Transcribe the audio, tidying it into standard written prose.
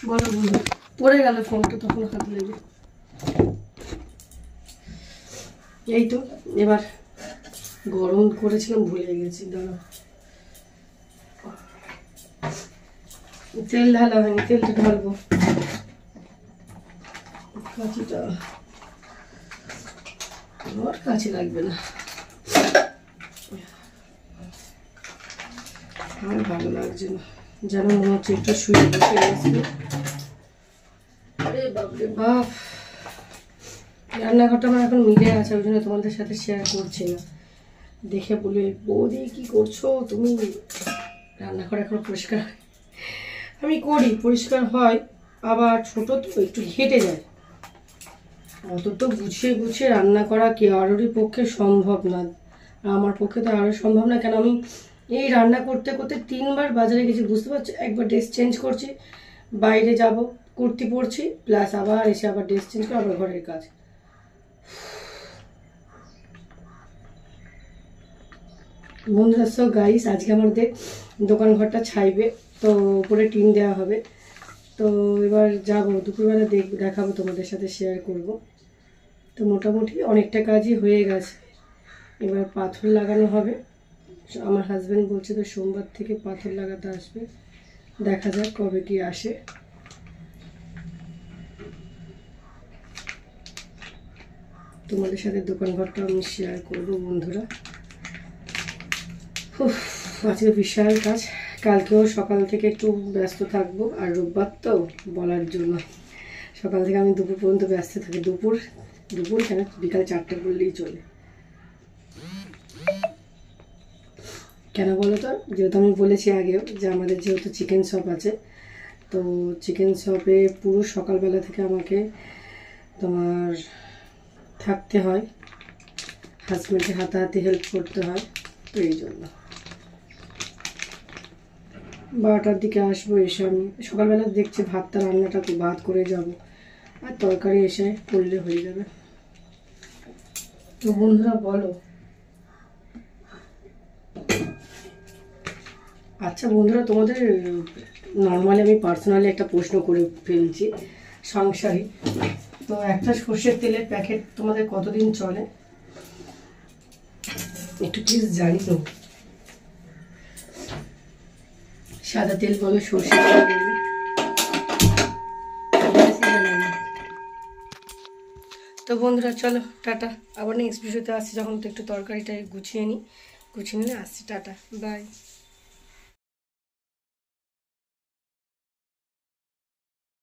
বলো বন্ধু, পড়ে গেল ফোনটা, তখন হাত লেগে। এই তো এবার গরম করেছিলাম, ভুলে গেছি। দাঁড়া, তেল ঢালা হয়নি, তেলটা ঢালবো। কাঁচিটা আমার কাছে লাগবে না, আমার ভালো লাগছে না, যেন মনে হচ্ছে একটু শুয়ে বসে গেছি। আরে বাপরে বাপ, রান্নাঘরটা আমার এখন মিলে আছে, ওই জন্য তোমাদের সাথে শেয়ার করছি না। দেখে বলে, বৌদি কি করছো তুমি? রান্নাঘর এখন পরিষ্কার আমি করি, পরিষ্কার হয়, আবার ছোট তো একটু ঘেটে যায়। অত তো গুছিয়ে গুছিয়ে রান্না করা কারোরই পক্ষে সম্ভব না, আমার পক্ষে তো আরও সম্ভব না। কেন আমি এই রান্না করতে করতে 3বার বাজারে গেছি, বুঝতে পারছো? একবার ড্রেস চেঞ্জ করছি, বাইরে যাব, কুর্তি পরছি, প্লাস আবার এসে আবার ড্রেস চেঞ্জ করে আবার ঘরের কাজ। বন্ধুরা, সো গাইস, আজকে আমাদের দোকান ঘরটা ছাইবে, তো উপরে টিন দেওয়া হবে। তো এবার যাবো দুপুরবেলা, দেখাবো, তোমাদের সাথে শেয়ার করব। তো মোটামুটি অনেকটা কাজই হয়ে গেছে, এবার পাথর লাগানো হবে। আমার হাজব্যান্ড বলছে তো সোমবার থেকে পাথর লাগাতে আসবে, দেখা যাক কবে কি আসে। তোমাদের সাথে দোকান ঘরটা আমি শেয়ার করবো বন্ধুরা। আজকে বিশাল কাজ, কালকেও সকাল থেকে একটু ব্যস্ত থাকবো, আর রোববার তো বলার জন্য সকাল থেকে আমি দুপুর পর্যন্ত ব্যস্ত থাকি। দুপুর কেন, বিকাল 4টে বললেই চলে। কেন বলো তো, যেহেতু আমি বলেছি আগেও যে আমাদের যেহেতু চিকেন শপ আছে, তো চিকেন শপে পুরো সকালবেলা থেকে আমাকে তোমার থাকতে হয়, হাজব্যান্ডকে হাতাহাতি হেল্প করতে হয়, তো এই জন্য 12টার দিকে আসবো। এসে আমি সকালবেলা দেখছি ভাতটা রান্নাটা ভাত করে যাব, আর তরকারি এসে করলে হয়ে যাবে। তো বন্ধুরা বলো, আচ্ছা বন্ধুরা, তোমাদের নর্মালি আমি পার্সোনালি একটা প্রশ্ন করে ফেলছি, সংসারী। তো একটা সর্ষের তেলের প্যাকেট তোমাদের কতদিন চলে একটু প্লিজ জানিও। সাদা তেল বলো, সর্ষের তেল বলো। তো বন্ধুরা চলো টাটা, আবার নেক্সট ভিডিওতে আসছি, যখন তো একটু তরকারিটা গুছিয়ে নিই, গুছিয়ে নিলে আসছি। Tata, by.